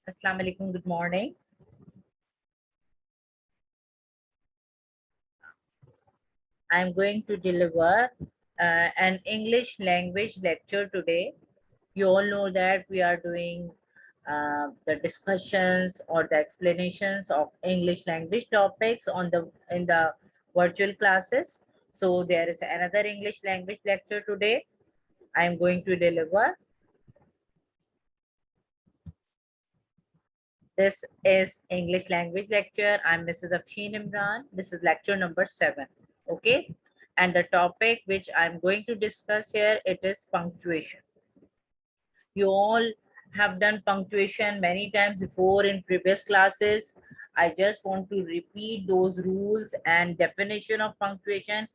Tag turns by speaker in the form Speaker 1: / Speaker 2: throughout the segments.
Speaker 1: Assalamu alaikum, good morning. I'm going to deliver an English language lecture today. You all know that we are doing the discussions or the explanations of English language topics on the in the virtual classes. So there is another English language lecture today. I'm going to deliver. This is English language lecture. I'm Mrs. Afshin Imran. This is lecture number 7. Okay. And the topic which I'm going to discuss here, it is punctuation. You all have done punctuation many times before in previous classes. I just want to repeat those rules and definition of punctuation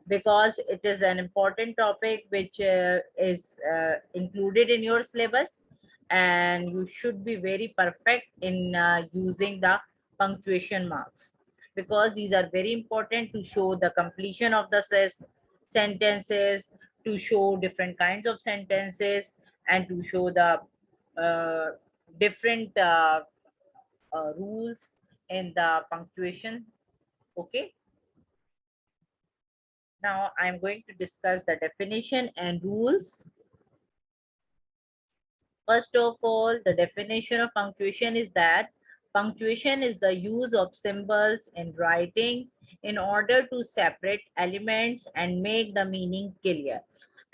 Speaker 1: because it is an important topic which is included in your syllabus, and you should be very perfect in using the punctuation marks, because these are very important to show the completion of the sentences, to show different kinds of sentences, and to show the uh, different rules in the punctuation. Okay. Now I'm going to discuss the definition and rules. First of all, the definition of punctuation is that punctuation is the use of symbols in writing in order to separate elements and make the meaning clear.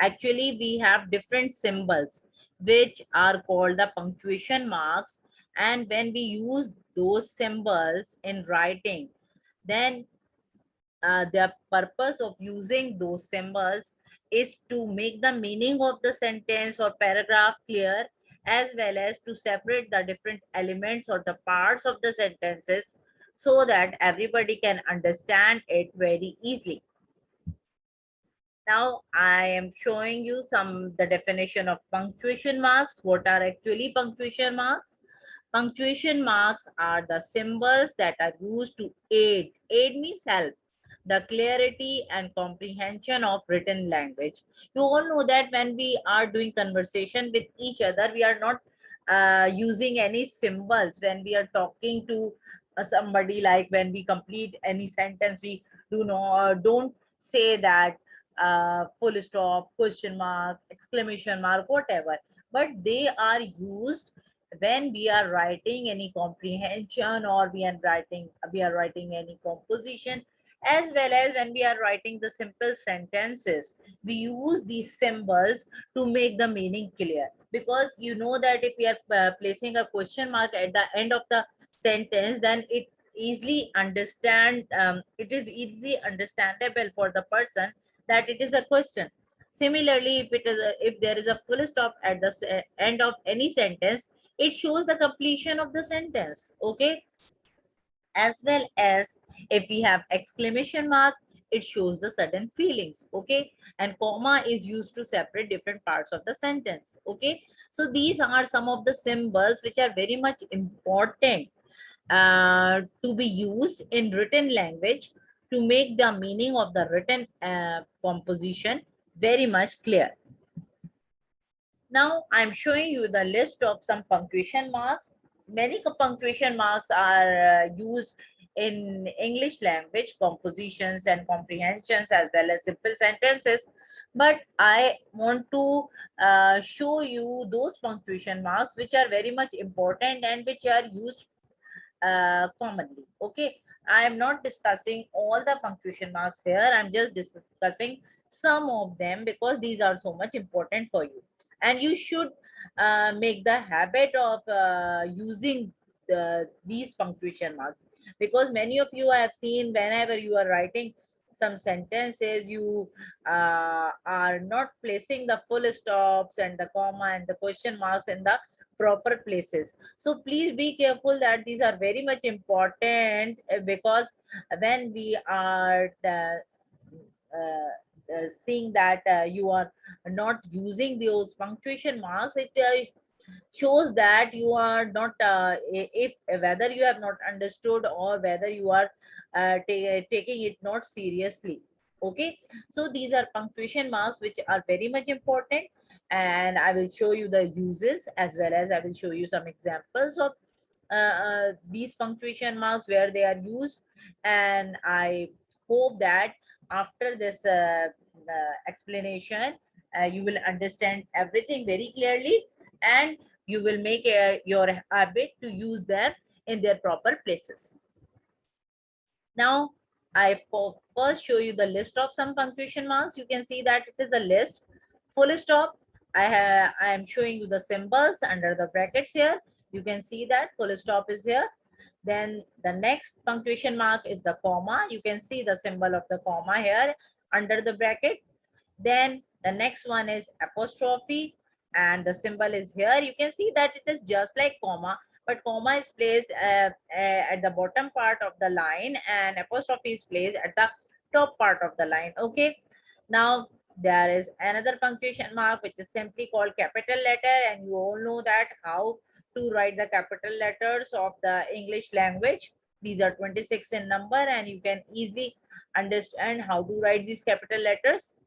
Speaker 1: Actually, we have different symbols which are called the punctuation marks, and when we use those symbols in writing, then the purpose of using those symbols is to make the meaning of the sentence or paragraph clear, as well as to separate the different elements or the parts of the sentences so that everybody can understand it very easily. Now I am showing you the definition of punctuation marks. What are actually punctuation marks? Punctuation marks are the symbols that are used to aid means help, the clarity and comprehension of written language. You all know that when we are doing conversation with each other, we are not using any symbols when we are talking to somebody. Like when we complete any sentence, we don't say that full stop, question mark, exclamation mark, whatever, but they are used when we are writing any comprehension, or we are writing any composition, as well as when we are writing the simple sentences. We use these symbols to make the meaning clear, because you know that if we are placing a question mark at the end of the sentence, then it is easily understandable for the person that it is a question. Similarly, if there is a full stop at the end of any sentence, it shows the completion of the sentence. Okay. As well as if we have exclamation mark, it shows the sudden feelings. Okay. And comma is used to separate different parts of the sentence. Okay. So these are some of the symbols which are very much important to be used in written language to make the meaning of the written composition very much clear. Now I'm showing you the list of some punctuation marks. Many punctuation marks are used in English language compositions and comprehensions, as well as simple sentences. But I want to show you those punctuation marks which are very much important and which are used commonly. Okay. I am not discussing all the punctuation marks here. I'm just discussing some of them because these are so much important for you. And you should make the habit of using these punctuation marks, because many of you I have seen whenever you are writing some sentences, you are not placing the full stops and the comma and the question marks in the proper places. So please be careful that these are very much important, because when we are seeing that you are not using those punctuation marks, it shows that you are not if whether you have not understood or whether you are taking it not seriously. Okay. So these are punctuation marks which are very much important, and I will show you the uses, as well as I will show you some examples of these punctuation marks where they are used. And I hope that after this explanation, you will understand everything very clearly, and you will make your habit to use them in their proper places. Now, first show you the list of some punctuation marks. You can see that it is a list. Full stop. I am showing you the symbols under the brackets here. You can see that full stop is here. Then the next punctuation mark is the comma. You can see the symbol of the comma here under the bracket. Then the next one is apostrophe, and the symbol is here. You can see that it is just like comma, but comma is placed at the bottom part of the line, and apostrophe is placed at the top part of the line. Okay. Now there is another punctuation mark which is simply called capital letter, and you all know that how to write the capital letters of the English language. These are 26 in number, and you can easily understand how to write these capital letters.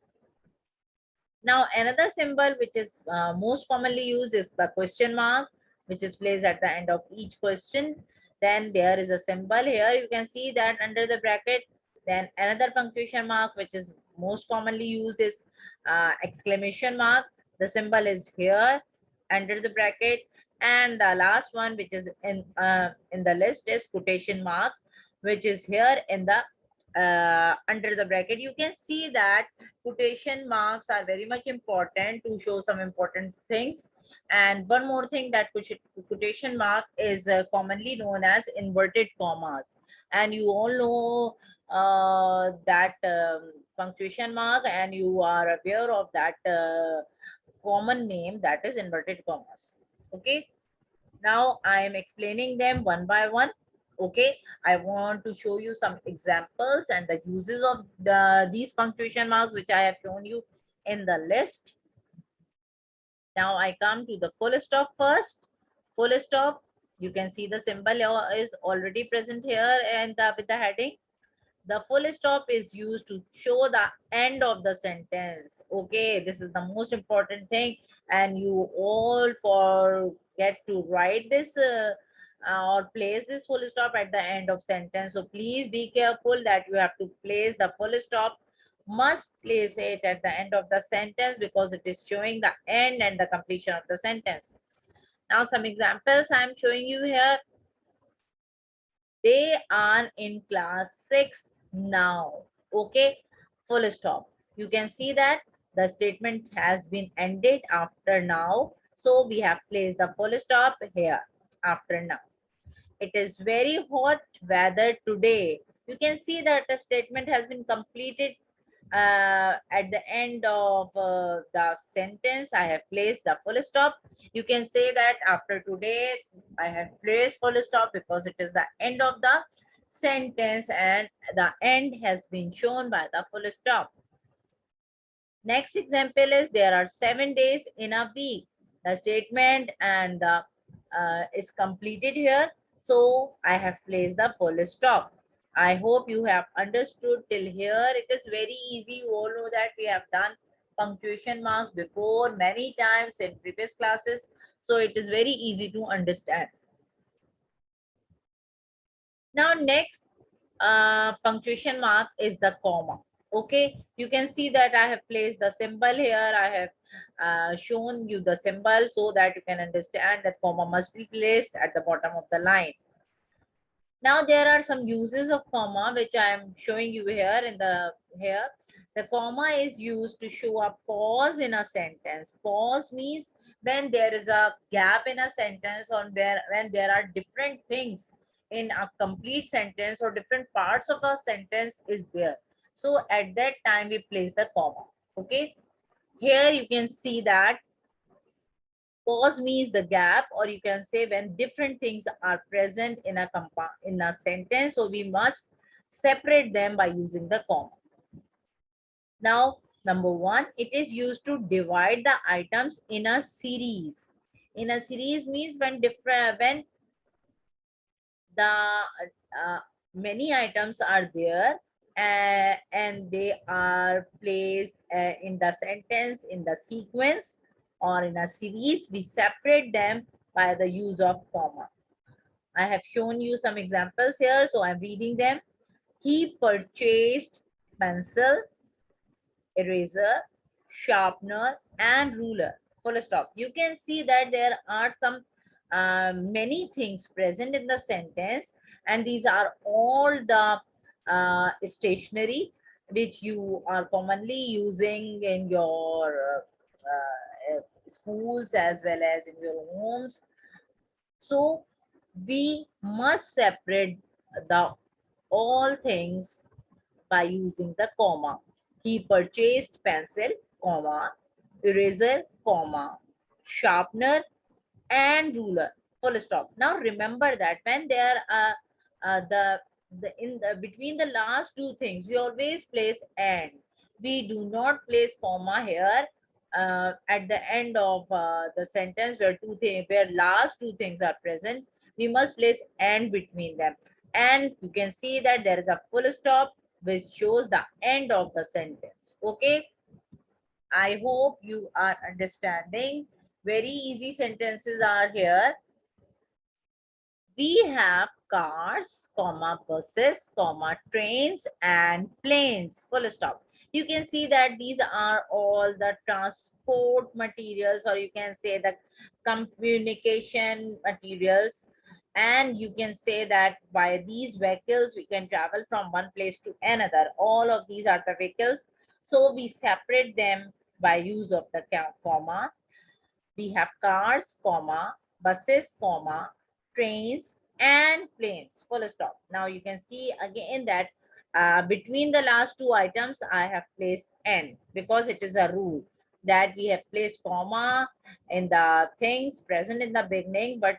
Speaker 1: Now, another symbol which is most commonly used is the question mark, which is placed at the end of each question. Then there is a symbol here. You can see that under the bracket. Then another punctuation mark which is most commonly used is exclamation mark. The symbol is here under the bracket. And the last one, which is in the list, is quotation mark, which is here in the under the bracket. You can see that quotation marks are very much important to show some important things. And one more thing, that quotation mark is commonly known as inverted commas. And you all know that punctuation mark, and you are aware of that common name, that is inverted commas. Okay. Now I am explaining them one by one. Okay, I want to show you some examples and the uses of these punctuation marks which I have shown you in the list. Now I come to the full stop first. Full stop, you can see the symbol is already present here, and with the heading. The full stop is used to show the end of the sentence. Okay, this is the most important thing, and you all forget to write this or place this full stop at the end of sentence. So please be careful that you have to place the full stop, must place it at the end of the sentence, because it is showing the end and the completion of the sentence. Now some examples I am showing you here. They are in class 6th now. Okay, full stop. You can see that the statement has been ended after now. So we have placed the full stop here after now. It is very hot weather today. You can see that the statement has been completed at the end of the sentence. I have placed the full stop. You can say that after today, I have placed full stop because it is the end of the sentence, and the end has been shown by the full stop. Next example is there are 7 days in a week. The statement and the is completed here. So I have placed the full stop. I hope you have understood till here. It is very easy. You all know that we have done punctuation marks before many times in previous classes. So it is very easy to understand. Now next punctuation mark is the comma. Okay, you can see that I have placed the symbol here. I have shown you the symbol so that you can understand that comma must be placed at the bottom of the line. Now there are some uses of comma which I am showing you here in the here. The comma is used to show a pause in a sentence. Pause means when there is a gap in a sentence, or when there are different things in a complete sentence, or different parts of a sentence is there. So at that time we place the comma. Okay. Here you can see that pause means the gap, or you can say when different things are present in a sentence, so we must separate them by using the comma. Now number one, it is used to divide the items in a series. In a series means when the many items are there, and they are placed in the sentence in the sequence. or in a series, we separate them by the use of comma. I have shown you some examples here, so I'm reading them. He purchased pencil, eraser, sharpener, and ruler. Full stop. You can see that there are some many things present in the sentence, and these are all the stationery which you are commonly using in your schools as well as in your homes. So we must separate the all things by using the comma. He purchased pencil, comma, eraser, comma, sharpener, and ruler. Full stop. Now remember that when there are the in the between the last two things, we always place and. We do not place comma here at the end of the sentence where two things where last two things are present. We must place and between them, and you can see that there is a full stop which shows the end of the sentence. Okay, I hope you are understanding. Very easy sentences are here. We have cars, comma, buses, comma, trains, and planes. Full stop. You can see that these are all the transport materials, or you can say the communication materials. And you can say that by these vehicles, we can travel from one place to another. All of these are the vehicles. So we separate them by use of the comma. We have cars, comma, buses, comma, trains, and planes. Full stop. Now you can see again that between the last two items, I have placed N because it is a rule that we have placed comma in the things present in the beginning, but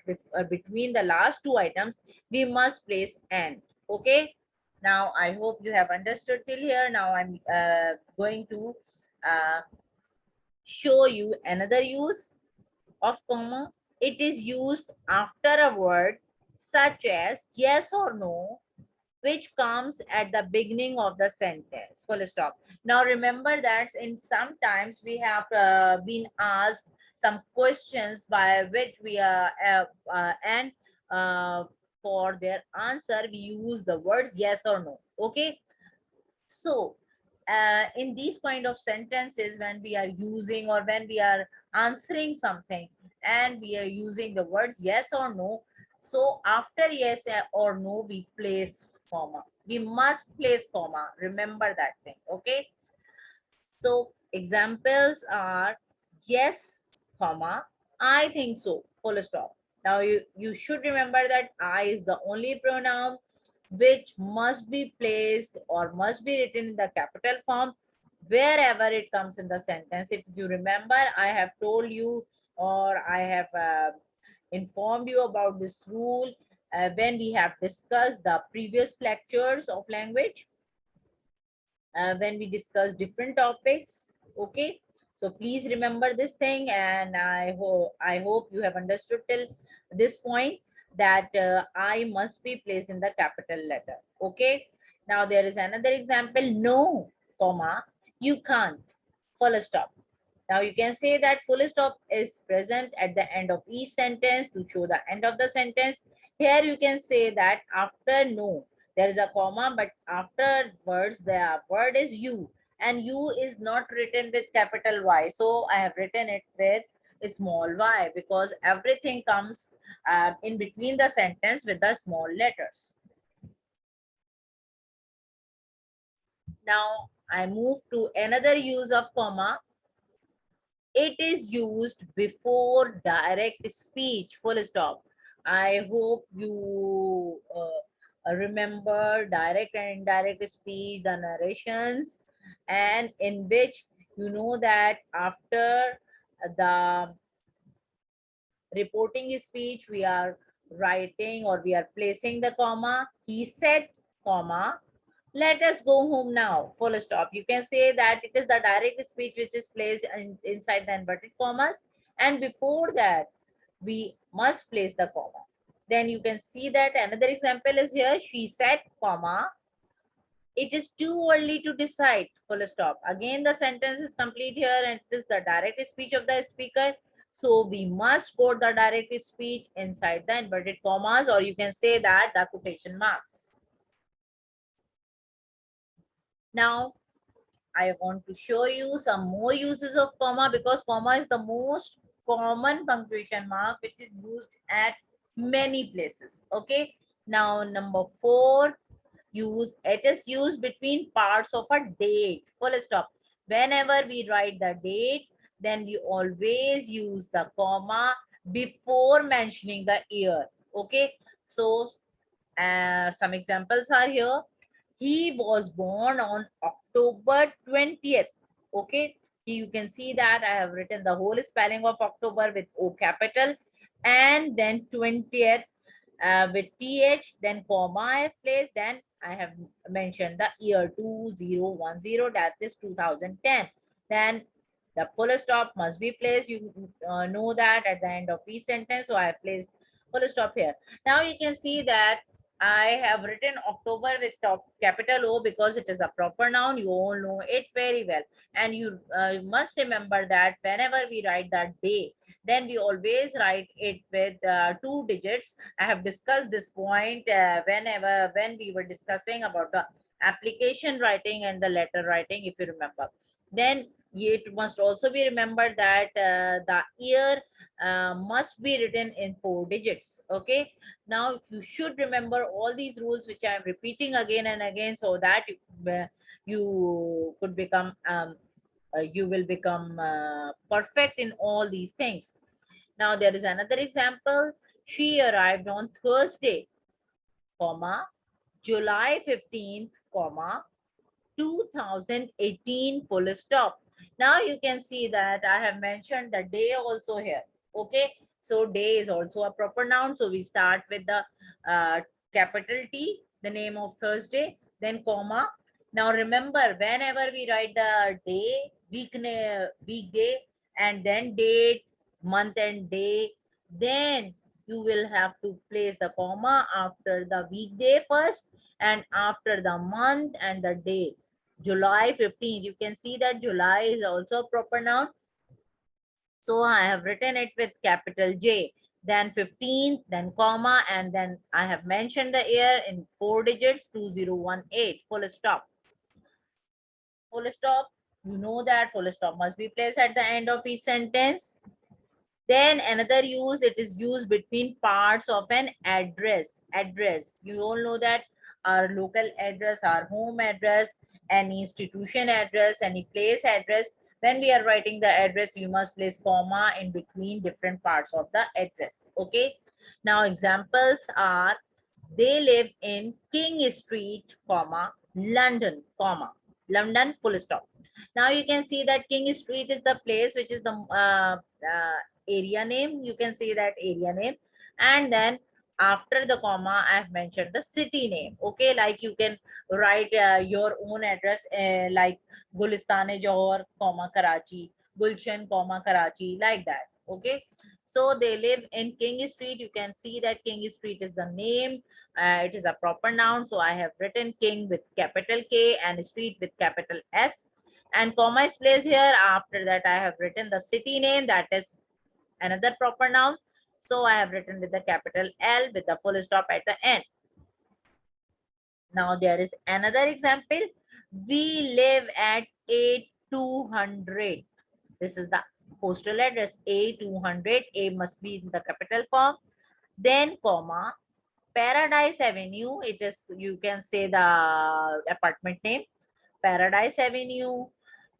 Speaker 1: between the last two items, we must place N. Okay. Now I hope you have understood till here. Now I'm going to uh, show you another use of comma. It is used after a word such as yes or no, which comes at the beginning of the sentence. Full stop. Now remember that in sometimes we have been asked some questions by which we are and uh, for their answer we use the words yes or no. Okay, so in these kind of sentences, when we are using or when we are answering something and we are using the words yes or no, so after yes or no, we place comma. We must place comma. Remember that thing. Okay. So examples are yes, comma, I think so, full stop. Now you should remember that I is the only pronoun which must be placed or must be written in the capital form wherever it comes in the sentence. If you remember, I have told you or I have informed you about this rule when we have discussed the previous lectures of language, when we discuss different topics. Okay, so please remember this thing, and I hope you have understood till this point that I must be placed in the capital letter. Okay, now there is another example. No, comma, you can't, full stop. Now you can say that full stop is present at the end of each sentence to show the end of the sentence. Here you can say that after no, there is a comma, but afterwards the word is you, and you is not written with capital Y. So I have written it with a small y because everything comes in between the sentence with the small letters. Now I move to another use of comma. It is used before direct speech, full stop. I hope you remember direct and indirect speech, the narrations, and in which you know that after the reporting speech, we are writing or we are placing the comma. He said, comma, let us go home now, full stop. You can say that it is the direct speech which is placed inside the inverted commas, and before that we must place the comma. Then you can see that another example is here. She said, comma, It is too early to decide, full stop. Again, the sentence is complete here and it is the direct speech of the speaker. So we must quote the direct speech inside the inverted commas, or you can say that the quotation marks. Now, I want to show you some more uses of comma, because comma is the most common punctuation mark which is used at many places. Okay. Now, number 4, it is used between parts of a date. Full stop. Whenever we write the date, then we always use the comma before mentioning the year. Okay. So some examples are here. He was born on October 20th. Okay. You can see that I have written the whole spelling of October with O capital, and then 20th with th, then comma I have placed, then I have mentioned the year 2010, that is 2010. Then the full stop must be placed. You know that at the end of each sentence, so I have placed full stop here. Now you can see that I have written October with capital O because it is a proper noun. You all know it very well. And you must remember that whenever we write the day, then we always write it with 2 digits. I have discussed this point when we were discussing about the application writing and the letter writing, if you remember. Then it must also be remembered that the year must be written in 4 digits. Okay. Now you should remember all these rules which I am repeating again and again, so that you could become you will become perfect in all these things. Now there is another example. She arrived on Thursday, comma, July 15th, comma, 2018, full stop. Now you can see that I have mentioned the day also here. Okay. So day is also a proper noun. So we start with the capital T, the name of Thursday, then comma. Now remember, whenever we write the day, weekday, and then date, month and day, then you will have to place the comma after the weekday first and after the month and the day. July 15th, you can see that July is also a proper noun. So I have written it with capital J, then 15th, then comma, and then I have mentioned the year in 4 digits, 2018, full stop. Full stop, you know that full stop must be placed at the end of each sentence. Then another use, it is used between parts of an address. Address, you all know that our local address, our home address, any institution address, any place address. When we are writing the address, you must place comma in between different parts of the address. Okay. Now examples are, they live in King Street, comma, London, comma, London, full stop. Now you can see that King Street is the place which is the area name. You can see that area name, and then after the comma I have mentioned the city name. Okay, like you can write your own address like Gulistane Johor, comma, Karachi, Gulshan, comma, Karachi, like that. Okay. So they live in King Street. You can see that King Street is the name. It is a proper noun. So I have written King with capital K and Street with capital S. And comma is placed here. After that, I have written the city name, that is another proper noun. So I have written with the capital L with the full stop at the end. Now there is another example. We live at A200. This is the postal address, A200. A must be in the capital form. Then comma, Paradise Avenue. It is, you can say the apartment name, Paradise Avenue.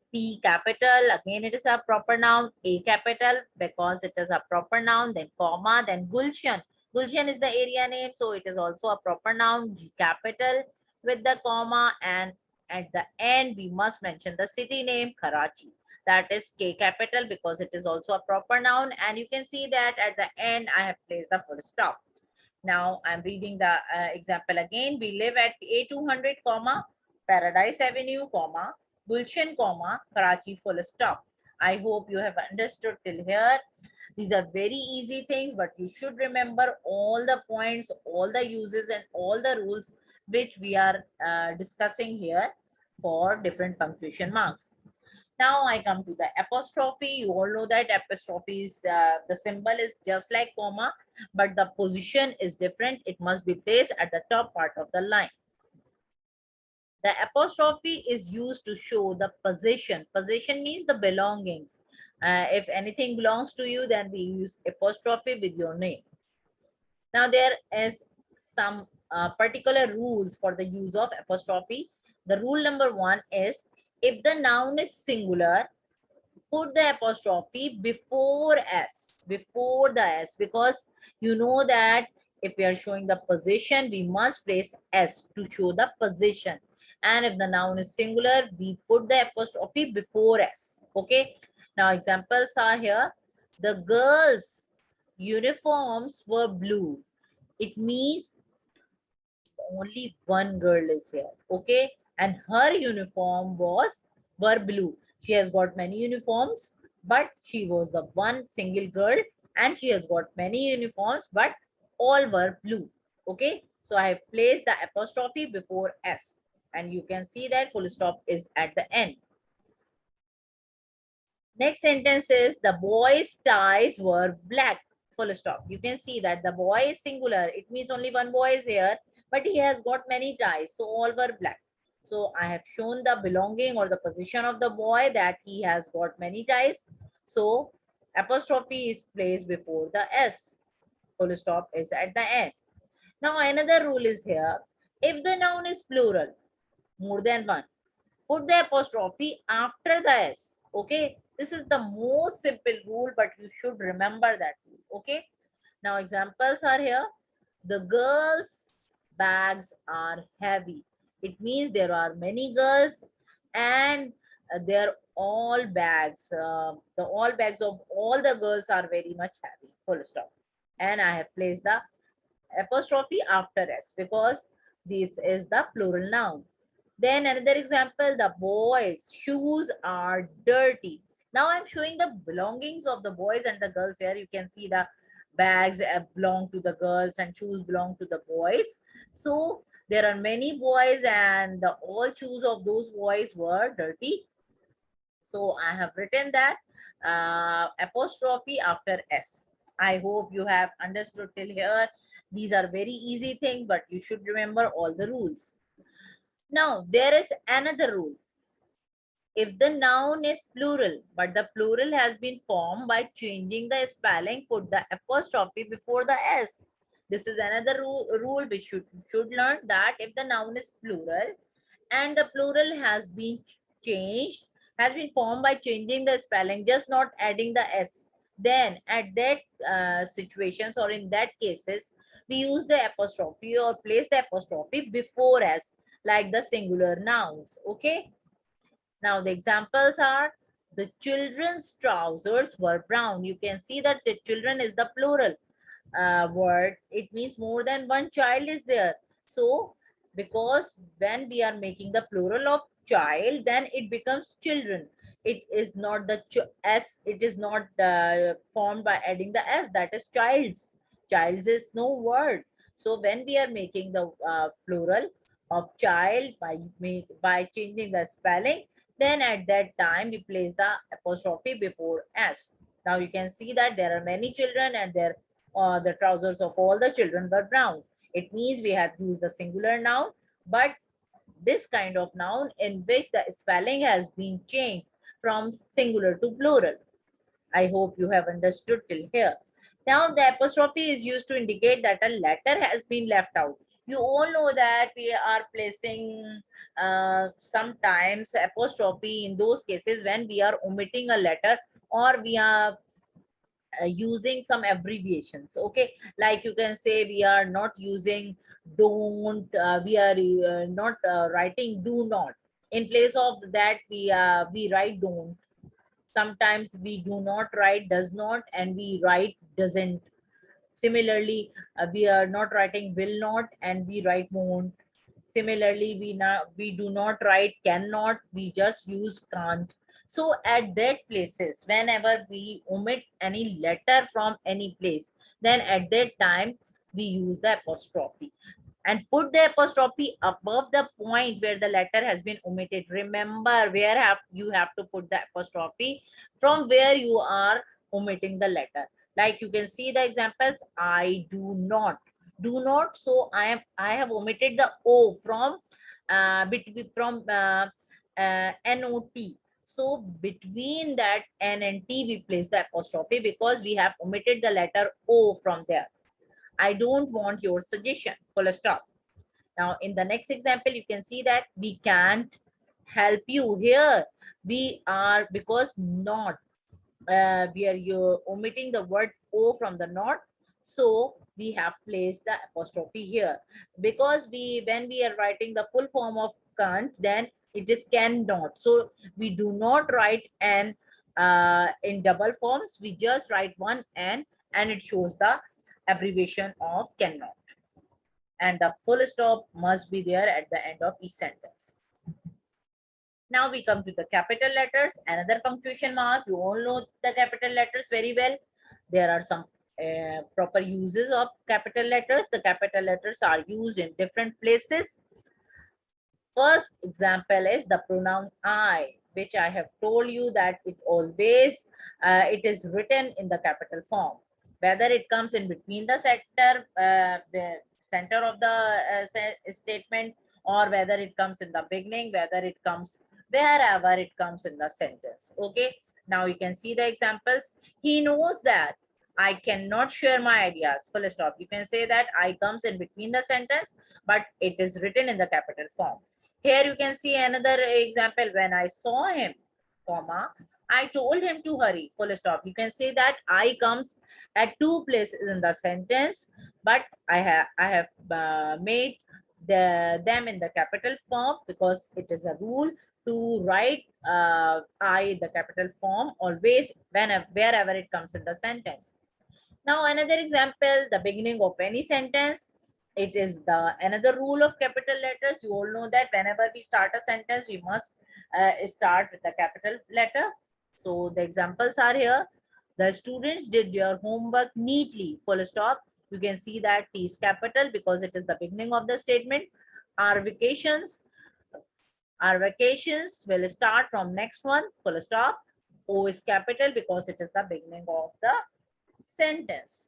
Speaker 1: P capital, again it is a proper noun. A capital because it is a proper noun. Then comma, then Gulshan. Gulshan is the area name, so it is also a proper noun. G capital with the comma, and at the end we must mention the city name, Karachi. That is K capital because it is also a proper noun, and you can see that at the end I have placed the full stop. Now I'm reading the example again. We live at A200, comma, Paradise Avenue, comma, Gulshan, comma, Karachi, full stop. I hope you have understood till here. These are very easy things, but you should remember all the points, all the uses, and all the rules which we are discussing here for different punctuation marks. Now I come to the apostrophe. You all know that apostrophe is the symbol is just like comma, but the position is different. It must be placed at the top part of the line. The apostrophe is used to show the possession. Possession means the belongings. If anything belongs to you, then we use apostrophe with your name. Now there is some particular rules for the use of apostrophe. The rule number 1 is if the noun is singular, put the apostrophe before s, before the s, because you know that if we are showing the position, we must place s to show the position. And if the noun is singular, we put the apostrophe before s. Okay. Now examples are here. The girls' uniforms were blue. It means only one girl is here. Okay. And her uniform were blue. She has got many uniforms, but she was the one single girl, and she has got many uniforms, but all were blue. Okay. So I have placed the apostrophe before s, and you can see that full stop is at the end. Next sentence is the boys' ties were black. Full stop. You can see that the boy is singular. It means only one boy is here, but he has got many ties. So all were black. So I have shown the belonging or the position of the boy that he has got many ties. So apostrophe is placed before the S. Full stop is at the end. Now another rule is here. If the noun is plural, more than one, put the apostrophe after the s. Okay, this is the most simple rule, but you should remember that rule. Okay, now examples are here. The girls' bags are heavy. It means there are many girls, and they're all bags. The all bags of all the girls are very much heavy. Full stop. And I have placed the apostrophe after s because this is the plural noun. Then another example, the boys' shoes are dirty. Now I'm showing the belongings of the boys and the girls here. You can see the bags belong to the girls and shoes belong to the boys. So there are many boys and the all shoes of those boys were dirty. So I have written that apostrophe after S. I hope you have understood till here. These are very easy things, but you should remember all the rules. Now, there is another rule. If the noun is plural, but the plural has been formed by changing the spelling, put the apostrophe before the S. This is another rule which you should learn, that if the noun is plural and the plural has been changed, has been formed by changing the spelling, just not adding the S, then at that situations or in that cases, we use the apostrophe or place the apostrophe before S, like the singular nouns. Okay. Now the examples are the children's trousers were brown. You can see that the children is the plural word. It means more than one child is there. So because when we are making the plural of child, then it becomes children. It is not the s. It is not formed by adding the s. That is childs. Childs is no word. So when we are making the plural of child by changing the spelling, then at that time we place the apostrophe before s. Now you can see that there are many children and the trousers of all the children were brown. It means we have used the singular noun, but this kind of noun in which the spelling has been changed from singular to plural. I hope you have understood till here. Now the apostrophe is used to indicate that a letter has been left out. You all know that we are placing sometimes apostrophe in those cases when we are omitting a letter or we are using some abbreviations. Okay, like you can say we are not using don't, we are not writing do not. In place of that we write don't. Sometimes we do not write does not and we write doesn't. Similarly, we are not writing will not and we write won't. Similarly, we do not write cannot, we just use can't. So at that places, whenever we omit any letter from any place, then at that time we use the apostrophe. and put the apostrophe above the point where the letter has been omitted. Remember where you have to put the apostrophe from where you are omitting the letter. Like you can see the examples. I do not. Do not. So I have omitted the O from between from NOT. So between that N and T we place the apostrophe because we have omitted the letter O from there. I don't want your suggestion. Full stop. Now in the next example, you can see that we can't help you here. We are, because not, we are you omitting the word O from the not. So we have placed the apostrophe here because when we are writing the full form of can't, then it is cannot. So we do not write an in double forms. We just write one N and it shows the abbreviation of cannot. And the full stop must be there at the end of each sentence. Now we come to the capital letters, another punctuation mark. You all know the capital letters very well. There are some proper uses of capital letters. The capital letters are used in different places. First example is the pronoun I, which I have told you that it always, it is written in the capital form. Whether it comes in between the center of the statement, or whether it comes in the beginning, whether it comes wherever it comes in the sentence. Okay, now you can see the examples. He knows that I cannot share my ideas. Full stop. You can say that I comes in between the sentence, but it is written in the capital form. Here you can see another example. When I saw him, comma, I told him to hurry. Full stop. You can say that I comes at two places in the sentence, but I have made them in the capital form because it is a rule to write I the capital form always wherever it comes in the sentence. Now another example, the beginning of any sentence. It is the another rule of capital letters. You all know that whenever we start a sentence, we must start with the capital letter. So the examples are here. The students did their homework neatly. Full stop. You can see that T is capital because it is the beginning of the statement. Our vacations, our vacations will start from next one. Full stop. O is capital because it is the beginning of the sentence.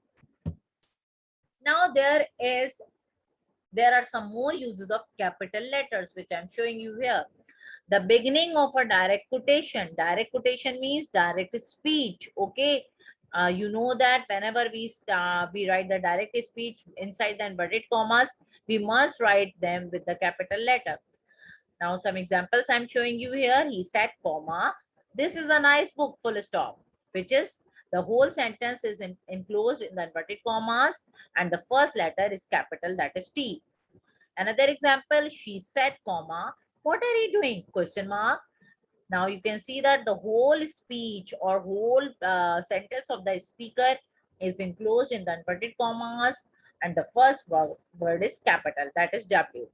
Speaker 1: Now there are some more uses of capital letters which I'm showing you here. The beginning of a direct quotation. Direct quotation means direct speech. Okay, you know that whenever we write the direct speech inside the inverted commas, we must write them with the capital letter. Now some examples I'm showing you here. He said, comma, this is a nice book, full stop, which is the whole sentence is enclosed in the inverted commas and the first letter is capital, that is T. Another example, she said, comma, what are you doing? Question mark. Now you can see that the whole speech or whole sentence of the speaker is enclosed in the inverted commas and the first word is capital, that is W.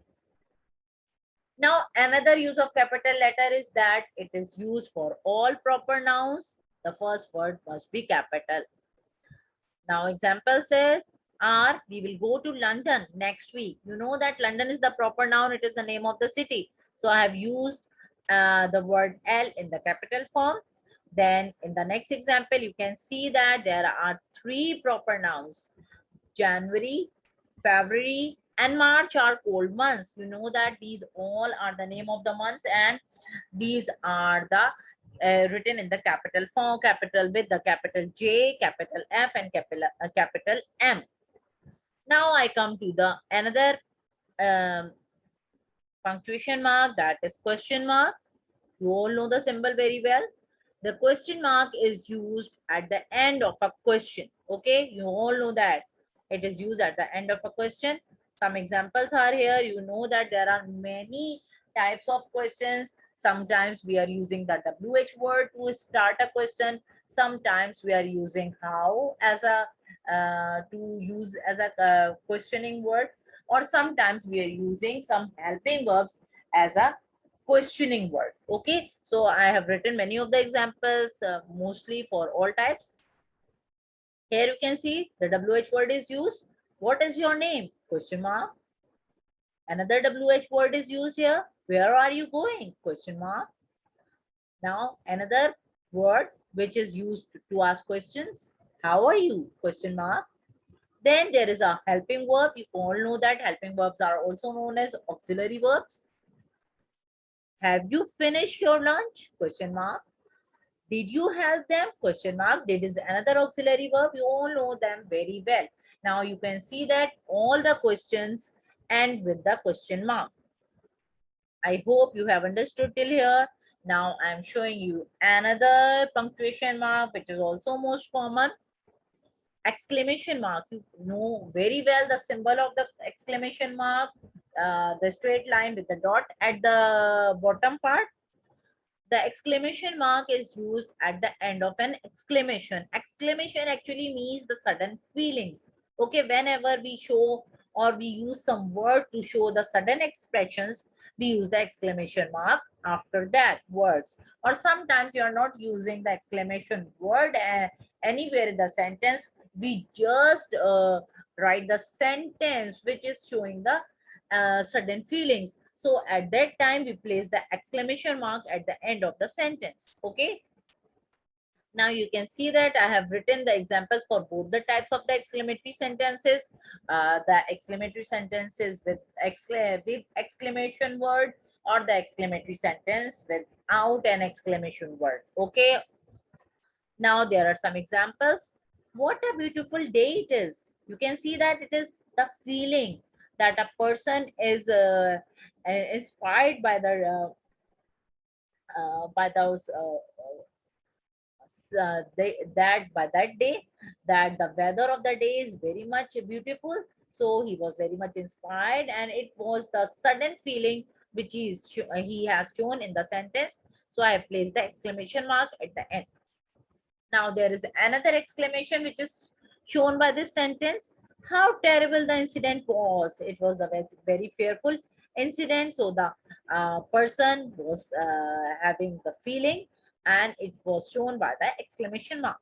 Speaker 1: Now, another use of capital letter is that it is used for all proper nouns. The first word must be capital. Now, example says, we will go to London next week. You know that London is the proper noun. It is the name of the city. So I have used the word L in the capital form. Then in the next example, you can see that there are three proper nouns. January, February, and March are cold months. You know that these all are the name of the months and these are the written in the capital form, capital with the capital J, capital F, and capital M. Now I come to the another punctuation mark, that is question mark. You all know the symbol very well. The question mark is used at the end of a question. Okay, you all know that it is used at the end of a question. Some examples are here. You know that there are many types of questions. Sometimes we are using the WH word to start a question. Sometimes we are using how as a to use as a questioning word, or sometimes we are using some helping verbs as a questioning word. Okay, so I have written many of the examples mostly for all types. Here you can see the WH word is used. What is your name? Question mark. Another WH word is used here. Where are you going? Question mark. Now another word which is used to ask questions. How are you? Question mark. Then there is a helping verb. You all know that helping verbs are also known as auxiliary verbs. Have you finished your lunch? Question mark. Did you help them? Question mark. Did is another auxiliary verb. You all know them very well. Now you can see that all the questions end with the question mark. I hope you have understood till here. Now I'm showing you another punctuation mark which is also most common. Exclamation mark. You know very well the symbol of the exclamation mark, the straight line with the dot at the bottom part. The exclamation mark is used at the end of an exclamation. Exclamation actually means the sudden feelings. Okay, whenever we show or we use some word to show the sudden expressions, we use the exclamation mark after that words. Or sometimes you are not using the exclamation word anywhere in the sentence. We just write the sentence which is showing the sudden feelings. So at that time, we place the exclamation mark at the end of the sentence. Okay. Now you can see that I have written the examples for both the types of the exclamatory sentences. The exclamatory sentences with exclamation word, or the exclamatory sentence without an exclamation word. Okay. Now there are some examples. What a beautiful day it is. You can see that it is the feeling that a person is inspired by those that by that day, that the weather of the day is very much beautiful. So he was very much inspired, and it was the sudden feeling which he has shown in the sentence. So I have placed the exclamation mark at the end. Now there is another exclamation which is shown by this sentence. How terrible the incident was. It was a very fearful incident. So the person was having the feeling, and it was shown by the exclamation mark.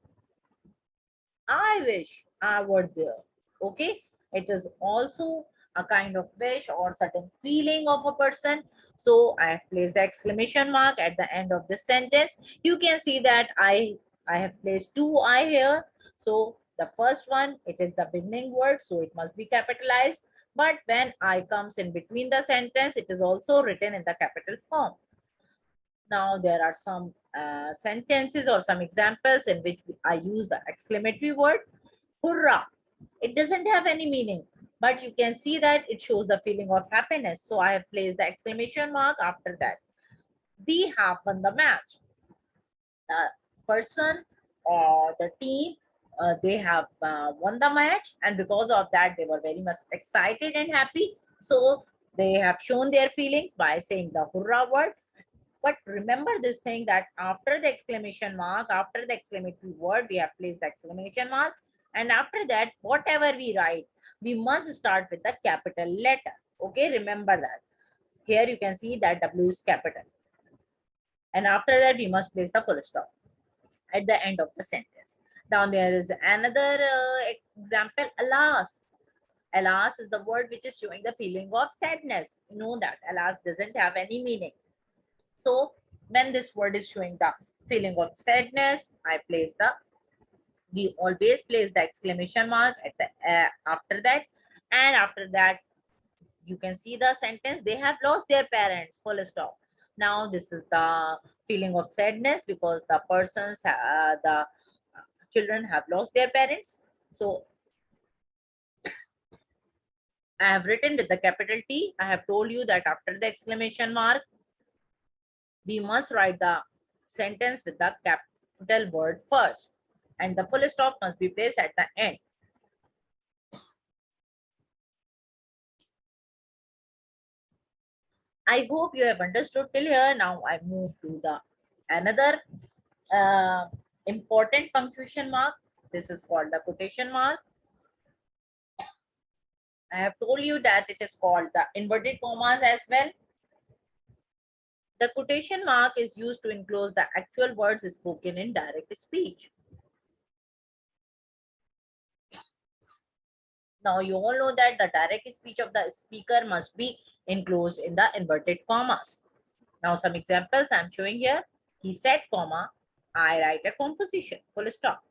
Speaker 1: I wish I were there. Okay. It is also a kind of wish or certain feeling of a person. So I have placed the exclamation mark at the end of this sentence. You can see that I have placed two I here. So the first one, it is the beginning word, so it must be capitalized. But when I comes in between the sentence, it is also written in the capital form. Now there are some sentences or some examples in which I use the exclamatory word. Hurrah! It doesn't have any meaning, but you can see that it shows the feeling of happiness. So I have placed the exclamation mark after that. We have won the match. The person or the team, they have won the match, and because of that, they were very much excited and happy. So they have shown their feelings by saying the hurrah word. But remember this thing, that after the exclamation mark, after the exclamatory word, we have placed the exclamation mark. And after that, whatever we write, we must start with the capital letter. Okay, remember that. Here you can see that W is capital. And after that, we must place a full stop at the end of the sentence. Down there is another example, alas. Alas is the word which is showing the feeling of sadness. You know that alas doesn't have any meaning. So when this word is showing the feeling of sadness, we always place the exclamation mark at the after that. And after that, you can see the sentence, they have lost their parents, full stop. Now this is the feeling of sadness because the children have lost their parents. So I have written with the capital T. I have told you that after the exclamation mark, we must write the sentence with the capital word first, and the full stop must be placed at the end. I hope you have understood till here. Now I move to the another uh, important punctuation mark. This is called the quotation mark. I have told you that it is called the inverted commas as well. The quotation mark is used to enclose the actual words spoken in direct speech. Now you all know that the direct speech of the speaker must be enclosed in the inverted commas. Now some examples I'm showing here. He said, comma, I write a composition, full stop.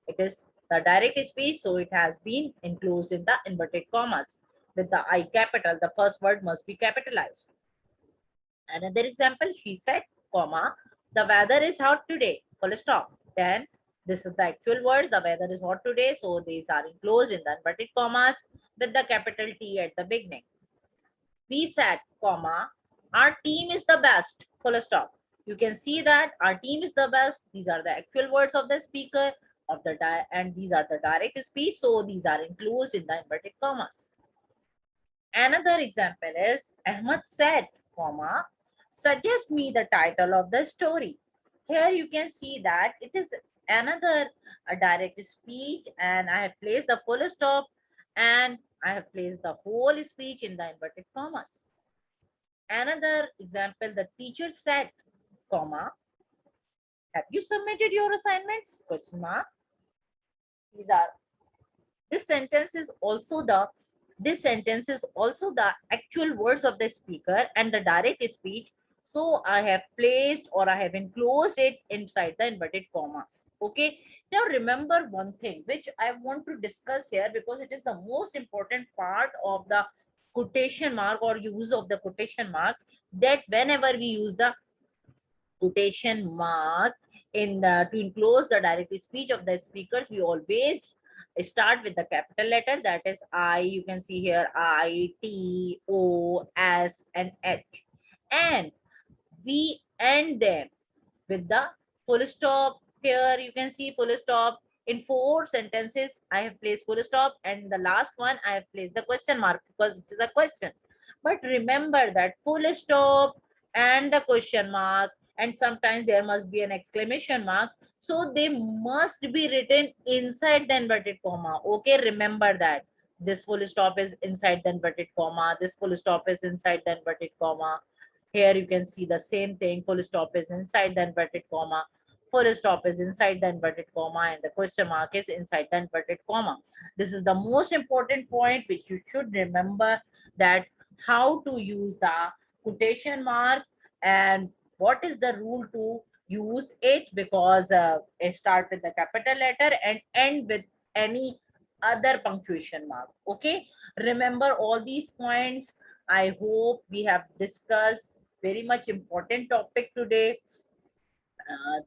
Speaker 1: It is the direct speech, so it has been enclosed in the inverted commas. With the I capital, the first word must be capitalized. Another example, she said, comma, the weather is hot today, full stop. Then this is the actual words, the weather is hot today, so these are enclosed in the inverted commas with the capital T at the beginning. We said, comma, our team is the best, full stop. You can see that our team is the best. These are the actual words of the speaker of the and these are the direct speech, so these are enclosed in the inverted commas. Another example is Ahmad said, comma, suggest me the title of the story. Here you can see that it is another direct speech, and I have placed the full stop and I have placed the whole speech in the inverted commas. Another example, the teacher said, comma, have you submitted your assignments? Question mark. These are this sentence is also the actual words of the speaker and the direct speech, so I have placed or I have enclosed it inside the inverted commas. Okay, now remember one thing which I want to discuss here, because it is the most important part of the quotation mark or use of the quotation mark, that whenever we use the quotation mark in the to enclose the direct speech of the speakers, we always start with the capital letter, that is I. You can see here I, T, O, S and H, and we end them with the full stop. Here you can see full stop. In 4 sentences I have placed full stop, and the last one I have placed the question mark because it is a question. But remember that full stop and the question mark, and sometimes there must be an exclamation mark, so they must be written inside the inverted comma. Okay, remember that this full stop is inside the inverted comma, this full stop is inside the inverted comma. Here you can see the same thing, full stop is inside the inverted comma, full stop is inside the inverted comma, and the question mark is inside the inverted comma. This is the most important point which you should remember, that how to use the quotation mark and what is the rule to use it, because it start with the capital letter and end with any other punctuation mark. Okay, remember all these points. I hope we have discussed very much important topic today,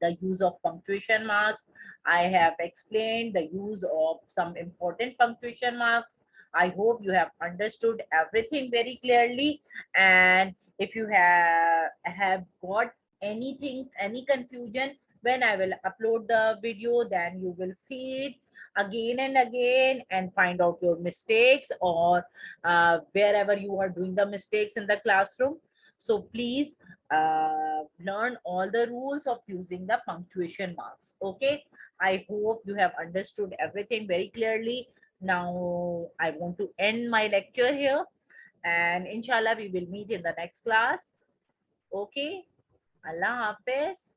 Speaker 1: the use of punctuation marks. I have explained the use of some important punctuation marks. I hope you have understood everything very clearly. And if you have got anything, any confusion, when I will upload the video, then you will see it again and again and find out your mistakes, or wherever you are doing the mistakes in the classroom. So please learn all the rules of using the punctuation marks. Okay, I hope you have understood everything very clearly. Now I want to end my lecture here, and inshallah we will meet in the next class. Okay, Allah Hafiz.